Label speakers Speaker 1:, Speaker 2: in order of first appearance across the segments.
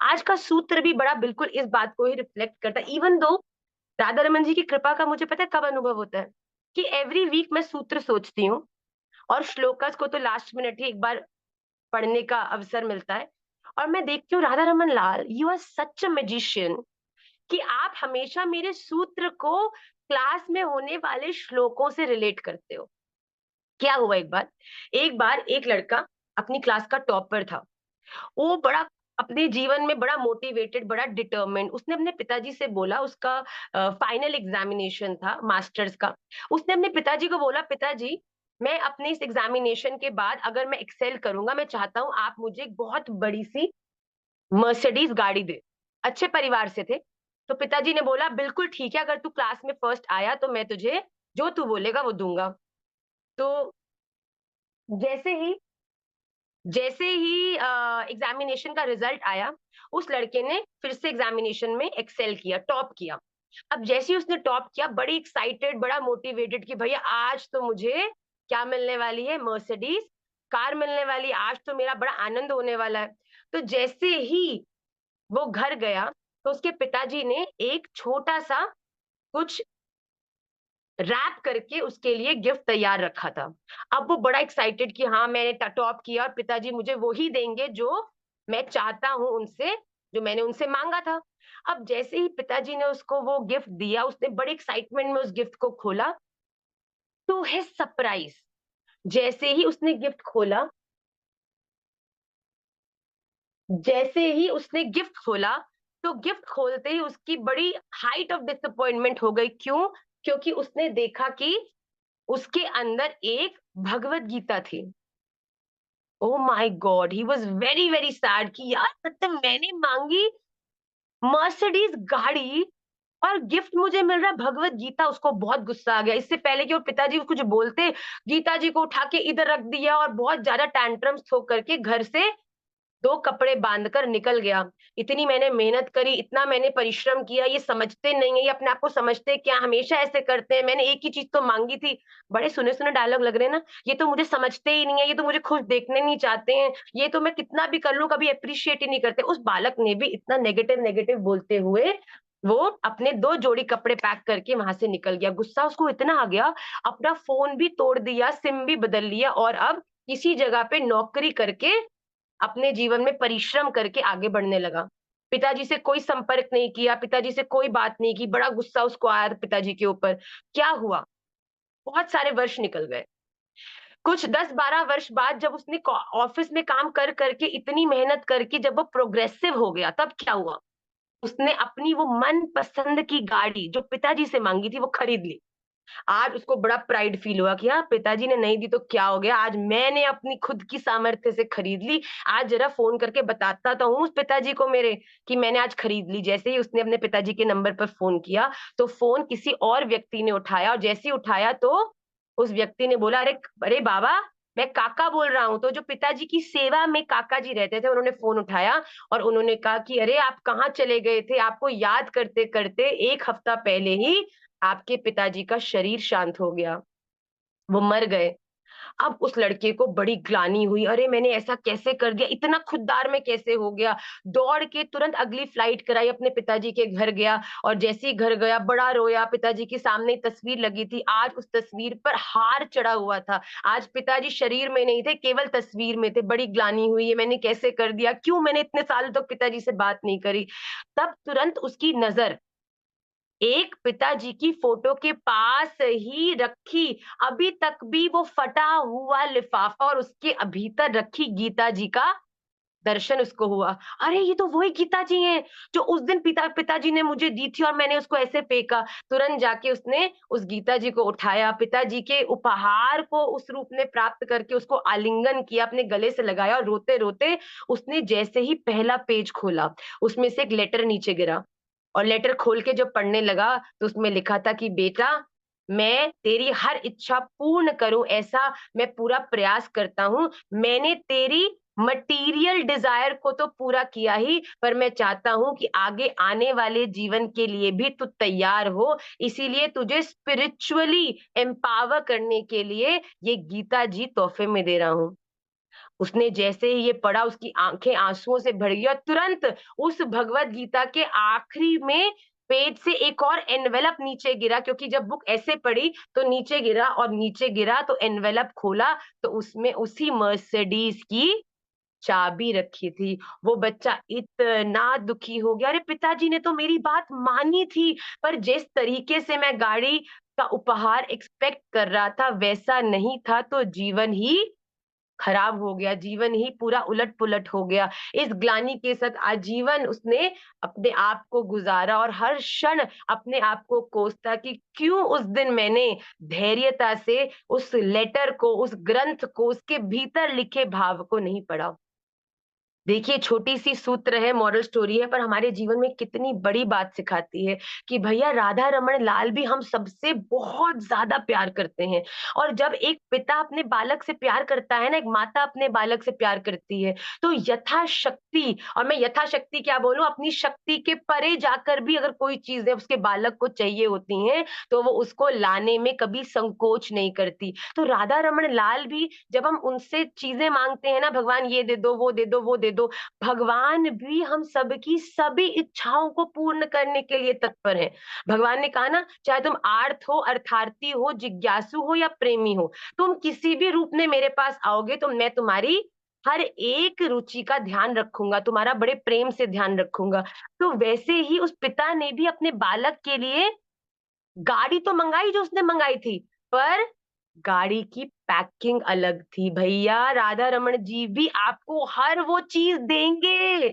Speaker 1: आज का सूत्र भी बड़ा बिल्कुल इस बात को ही रिफ्लेक्ट करता है। इवन दो राधा रमन जी की कृपा का मुझे पता है कब अनुभव होता है कि एवरी वीक मैं सूत्र सोचती हूँ और श्लोकास को तो लास्ट मिनट ही एक बार पढ़ने का अवसर मिलता है। और मैं देखती हूँ Radha Raman Lal, you are such a magician कि आप हमेशा मेरे सूत्र को क्लास में होने वाले श्लोकों से रिलेट करते हो। क्या हुआ एक बार एक लड़का अपनी क्लास का टॉपर था। वो बड़ा अपने जीवन में बड़ा मोटिवेटेड, बड़ा डिटरमिन्ड। उसने अपने पिताजी से बोला, उसका फाइनल एग्जामिनेशन था मास्टर्स का। उसने अपने पिताजी को बोला, पिताजी मैं अपने इस एग्जामिनेशन के बाद अगर मैं एक्सेल करूंगा, मैं चाहता हूँ आप मुझे एक बहुत बड़ी सी मर्सिडीज गाड़ी दे। अच्छे परिवार से थे। तो पिताजी ने बोला, बिल्कुल ठीक है, अगर तू क्लास में फर्स्ट आया तो मैं तुझे जो तू बोलेगा वो दूंगा। तो जैसे ही जैसे ही एग्जामिनेशन का रिजल्ट आया, उस लड़के ने फिर से एग्जामिनेशन में एक्सेल किया, टॉप किया। अब जैसे ही उसने टॉप किया, बड़ी एक्साइटेड, बड़ा मोटिवेटेड कि भैया आज तो मुझे क्या मिलने वाली है, मर्सिडीज कार मिलने वाली है, आज तो मेरा बड़ा आनंद होने वाला है। तो जैसे ही वो घर गया, तो उसके पिताजी ने एक छोटा सा कुछ रैप करके उसके लिए गिफ्ट तैयार रखा था। अब वो बड़ा एक्साइटेड कि हाँ, मैंने टॉप किया और पिताजी मुझे वो ही देंगे जो मैं चाहता हूँ उनसे, जो मैंने उनसे मांगा था। अब जैसे ही पिताजी ने उसको वो गिफ्ट दिया, उसने बड़े एक्साइटमेंट में उस गिफ्ट को खोला। टू हिज सरप्राइज, जैसे ही उसने गिफ्ट खोला, जैसे ही उसने गिफ्ट खोला, तो गिफ्ट खोलते ही उसकी बड़ी हाइट ऑफ डिसअपॉइंटमेंट हो गई। क्यों? क्योंकि उसने देखा कि उसके अंदर एक भगवत गीता थी। Oh my God! He was very, very sad कि यार मतलब मैंने माँगी मर्सिडीज़ गाड़ी और गिफ्ट मुझे मिल रहा है भगवत गीता। उसको बहुत गुस्सा आ गया। इससे पहले कि वो पिताजी कुछ बोलते, गीता जी को उठा के इधर रख दिया और बहुत ज़्यादा टैंट्रम्स थ्रो करके घर से 2 कपड़े बाँधकर निकल गया। इतनी मैंने मेहनत करी, इतना मैंने परिश्रम किया, ये समझते नहीं हैं, ये अपने आप को समझते क्या, हमेशा ऐसे करते हैं, मैंने एक ही चीज़ तो माँगी थी। बड़े सुने-सुने डायलॉग लग रहे हैं ना, ये तो मुझे समझते ही नहीं है, ये तो मुझे खुश देखने नहीं चाहते हैं, ये तो मैं कितना भी कर लूँ, कभी एप्रिशिएट ही नहीं करते। उस बालक ने भी इतना नेगेटिव बोलते हुए, वो अपने 2 जोड़ी कपड़े पैक करके वहाँ से निकल गया। गुस्सा उसको इतना आ गया, अपना फ़ोन भी तोड़ दिया, सिम भी बदल लिया और अब किसी जगह पे नौकरी करके अपने जीवन में परिश्रम करके आगे बढ़ने लगा। पिताजी से कोई संपर्क नहीं किया, पिताजी से कोई बात नहीं की, बड़ा गुस्सा उसको आया पिताजी के ऊपर। क्या हुआ? बहुत सारे वर्ष निकल गए। कुछ 10-12 वर्ष बाद जब उसने ऑफिस में काम कर करके इतनी मेहनत करके जब वो प्रोग्रेसिव हो गया, तब क्या हुआ? उसने अपनी वो मनपसंद की गाड़ी जो पिताजी से माँगी थी, वो खरीद ली। आज उसको बड़ा प्राइड फील हुआ कि हाँ, पिताजी ने नहीं दी तो क्या हो गया, आज मैंने अपनी खुद की सामर्थ्य से खरीद ली। आज ज़रा फ़ोन करके बताता तो हूँ उस पिताजी को मेरे कि मैंने आज खरीद ली। जैसे ही उसने अपने पिताजी के नंबर पर फ़ोन किया, तो फ़ोन किसी और व्यक्ति ने उठाया और जैसे ही उठाया तो उस व्यक्ति ने बोला, "अरे अरे बाबा, मैं काका बोल रहा हूँ।" तो जो पिताजी की सेवा में काका जी रहते थे, उन्होंने फ़ोन उठाया और उन्होंने कहा कि, "अरे! आप कहाँ चले गए थे? आपको याद करते-करते 1 हफ्ता पहले ही आपके पिताजी का शरीर शांत हो गया, वो मर गए।" अब उस लड़के को बड़ी ग्लानि हुई, अरे मैंने ऐसा कैसे कर दिया, इतना खुददार मैं कैसे हो गया? दौड़ के तुरंत अगली फ्लाइट कराई, अपने पिताजी के घर गया और जैसे ही घर गया बड़ा रोया, पिताजी के सामने तस्वीर लगी थी, आज उस तस्वीर पर हार चढ़ा हुआ था। आज पिताजी शरीर में नहीं थे, केवल तस्वीर में थे, बड़ी ग्लानि हुई, ये मैंने कैसे कर दिया? क्यों मैंने इतने सालों तक पिताजी से बात नहीं करी? तब तुरंत उसकी नज़र एक पिताजी की फोटो के पास ही रखी, अभी तक भी वो फटा हुआ लिफाफा और उसके भीतर रखी गीता जी का दर्शन उसको हुआ। अरे ये तो वही गीता जी हैं, जो उस दिन पिताजी ने मुझे दी थी और मैंने उसको ऐसे फेंका। तुरंत जाके उसने उस गीता जी को उठाया, पिताजी के उपहार को उस रूप में प्राप्त करके उसको आलिंगन किया, अपने गले से लगाया और रोते-रोते उसने जैसे ही पहला पेज खोला, उसमें से एक लेटर नीचे गिरा। और लेटर खोल के जब पढ़ने लगा तो उसमें लिखा था कि बेटा, मैं तेरी हर इच्छा पूर्ण करूं ऐसा मैं पूरा प्रयास करता हूं। मैंने तेरी मटेरियल डिजायर को तो पूरा किया ही, पर मैं चाहता हूं कि आगे आने वाले जीवन के लिए भी तू तैयार हो, इसीलिए तुझे स्पिरिचुअली एम्पावर करने के लिए ये गीता जी तोहफे में दे रहा हूं। उसने जैसे ही ये पढ़ा उसकी आँखें आँसुओं से भर गई और तुरंत उस भगवत गीता के आखिरी में पेज से एक और एनवेलप नीचे गिरा, क्योंकि जब बुक ऐसे पड़ी तो नीचे गिरा और नीचे गिरा तो एनवेलप खोला तो उसमें उसी मर्सिडीज़ की चाबी रखी थी। वो बच्चा इतना दुखी हो गया, अरे पिताजी ने तो मेरी बात मानी थी, पर जिस तरीके से मैं गाड़ी का उपहार एक्सपेक्ट कर रहा था वैसा नहीं था, तो जीवन ही खराब हो गया, जीवन ही पूरा उलट-पुलट हो गया। इस ग्लानि के साथ आजीवन उसने अपने आप को गुज़ारा और हर क्षण अपने आप को कोसता कि क्यों उस दिन मैंने धैर्यता से उस लेटर को, उस ग्रंथ को, उसके भीतर लिखे भाव को नहीं पढ़ा। देखिए, छोटी-सी सूत्र है, मॉरल स्टोरी है, पर हमारे जीवन में कितनी बड़ी बात सिखाती है कि भैया राधा रमण लाल भी हम सबसे बहुत ज़्यादा प्यार करते हैं। और जब एक पिता अपने बालक से प्यार करता है ना, एक माता अपने बालक से प्यार करती है, तो यथाशक्ति, और मैं यथाशक्ति क्या बोलूँ, अपनी शक्ति के परे जाकर भी अगर कोई चीज़ें उसके बालक को चाहिए होती हैं, तो वो उसको लाने में कभी संकोच नहीं करती। तो राधा रमण लाल भी जब हम उनसे चीज़ें माँगते हैं ना, भगवान ये दे दो, वो दे दो, वो दे दो, भगवान भी हम सबकी सभी इच्छाओं को पूर्ण करने के लिए तत्पर हैं। भगवान ने कहा ना, चाहे तुम आर्त हो, अर्थार्थी हो, जिज्ञासु हो या प्रेमी हो, तुम किसी भी रूप में मेरे पास आओगे तो मैं तुम्हारी हर एक रुचि का ध्यान रखूँगा, तुम्हारा बड़े प्रेम से ध्यान रखूँगा। तो वैसे ही उस पिता ने भी अपने बालक के लिए गाड़ी तो मंगाई जो उसने मंगाई थी, पर गाड़ी की पैकिंग अलग थी। भैया राधा रमण जी भी आपको हर वो चीज़ देंगे,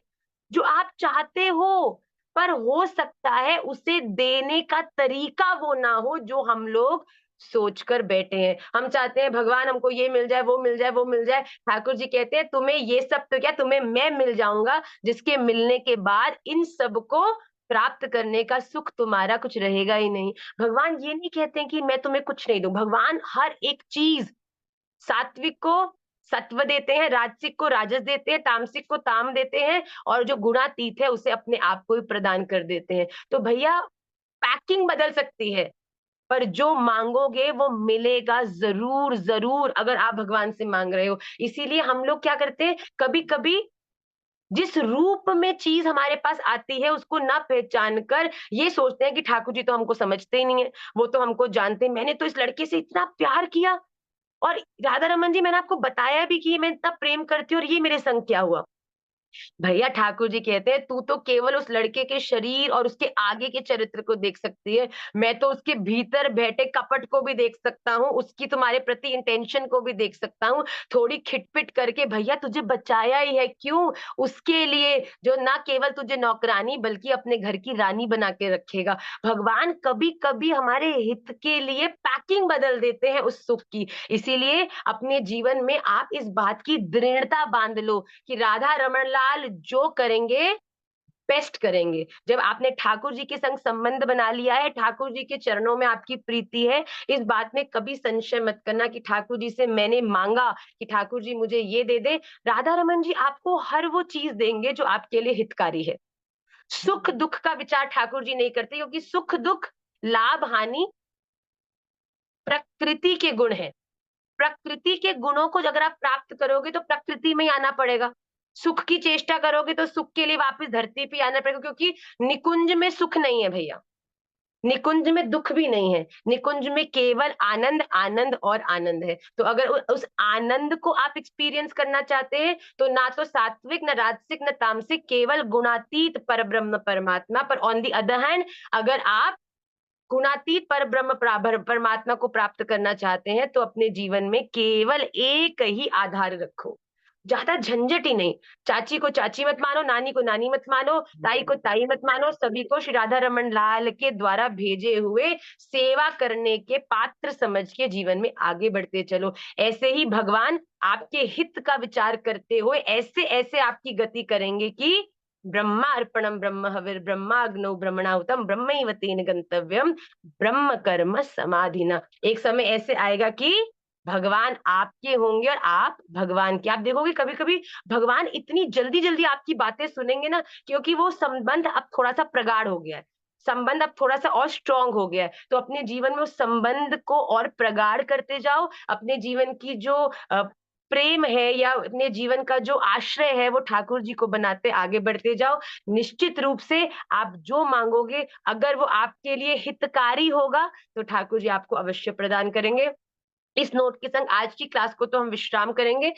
Speaker 1: जो आप चाहते हो, पर हो सकता है उसे देने का तरीका वो ना हो जो हम लोग सोच कर बैठे हैं। हम चाहते हैं भगवान हमको ये मिल जाए, वो मिल जाए, वो मिल जाए। ठाकुर जी कहते हैं तुम्हें ये सब तो क्या, तुम्हें मैं मिल जाऊँगा, जिसके मिलने के बाद इन सबको प्राप्त करने का सुख तुम्हारा कुछ रहेगा ही नहीं। भगवान ये नहीं कहते हैं कि मैं तुम्हें कुछ नहीं दूँ, भगवान हर एक चीज़, सात्विक को सत्व देते हैं, राजसिक को राजस देते हैं, तामसिक को ताम देते हैं और जो गुणातीत है उसे अपने आप को ही प्रदान कर देते हैं। तो भैया पैकिंग बदल सकती है, पर जो माँगोगे वो मिलेगा ज़रूर, ज़रूर, अगर आप भगवान से माँग रहे हो। इसीलिए हम लोग क्या करते हैं, कभी-कभी जिस रूप में चीज़ हमारे पास आती है उसको ना पहचान कर ये सोचते हैं कि ठाकुर जी तो हमको समझते ही नहीं है, वो तो हमको जानते हैं, मैंने तो इस लड़के से इतना प्यार किया और राधा रमन जी मैंने आपको बताया भी कि मैं इतना प्रेम करती हूँ और ये मेरे संग क्या हुआ? भैया ठाकुर जी कहते हैं तू तो केवल उस लड़के के शरीर और उसके आगे के चरित्र को देख सकती है, मैं तो उसके भीतर बैठे कपट को भी देख सकता हूँ, उसकी तुम्हारे प्रति इंटेंशन को भी देख सकता हूँ। थोड़ी खिटपिट करके भैया तुझे बचाया ही है, क्यों? उसके लिए जो ना केवल तुझे नौकरानी बल्कि अपने घर की रानी बना के रखेगा। भगवान कभी-कभी हमारे हित के लिए पैकिंग बदल देते हैं उस सुख की। इसीलिए अपने जीवन में आप इस बात की दृढ़ता बाँध लो कि राधा रमण लाल जो करेंगे, बेस्ट करेंगे। जब आपने ठाकुर जी के संग संबंध बना लिया है, ठाकुर जी के चरणों में आपकी प्रीति है, इस बात में कभी संशय मत करना कि ठाकुर जी से मैंने माँगा कि ठाकुर जी मुझे ये दे दें। राधा रमन जी आपको हर वो चीज़ देंगे जो आपके लिए हितकारी है। सुख-दुःख का विचार ठाकुर जी नहीं करते, क्योंकि सुख-दुःख, लाभ-हानि प्रकृति के गुण हैं। प्रकृति के गुणों को अगर आप प्राप्त करोगे तो प्रकृति में ही आना पड़ेगा। सुख की चेष्टा करोगे तो सुख के लिए वापस धरती पे आना पड़ेगा, क्योंकि निकुंज में सुख नहीं है भैया, निकुंज में दुःख भी नहीं है। निकुंज में केवल आनंद, आनंद और आनंद है। तो अगर उ उस आनंद को आप एक्सपीरियंस करना चाहते हैं, तो ना तो सात्विक, ना राजसिक, ना तामसिक, केवल गुणातीत परब्रह्म परमात्मा। पर ऑन द अदर हैंड अगर आप गुणातीत परब्रह्म परमात्मा को प्राप्त करना चाहते हैं तो अपने जीवन में केवल एक ही आधार रखो, ज्यादा झंझट ही नहीं। चाची को चाची मत मानो, नानी को नानी मत मानो, ताई को ताई मत मानो, सभी को श्री राधा रमन लाल के द्वारा भेजे हुए सेवा करने के पात्र समझ के जीवन में आगे बढ़ते चलो। ऐसे ही भगवान आपके हित का विचार करते हुए ऐसे ऐसे आपकी गति करेंगे कि ब्रह्मार्पणम ब्रह्म ब्रह्माग्नौ ब्रह्मणाहुतम ब्रह्मैव तेन गंतव्यम ब्रह्म कर्म समाधिना। एक समय ऐसे आएगा कि भगवान आपके होंगे और आप भगवान के। आप देखोगे कभी-कभी भगवान इतनी जल्दी-जल्दी आपकी बातें सुनेंगे ना, क्योंकि वो संबंध अब थोड़ा-सा प्रगाढ़ हो गया है। संबंध अब थोड़ा-सा और स्ट्रॉन्ग हो गया है। तो अपने जीवन में उस संबंध को और प्रगाढ़ करते जाओ। अपने जीवन की जो प्रेम है या अपने जीवन का जो आश्रय है वो ठाकुर जी को बनाते आगे बढ़ते जाओ। निश्चित रूप से आप जो माँगोगे अगर वो आपके लिए हितकारी होगा तो ठाकुर जी आपको अवश्य प्रदान करेंगे। इस नोट के संग आज की क्लास को तो हम विश्राम करेंगे।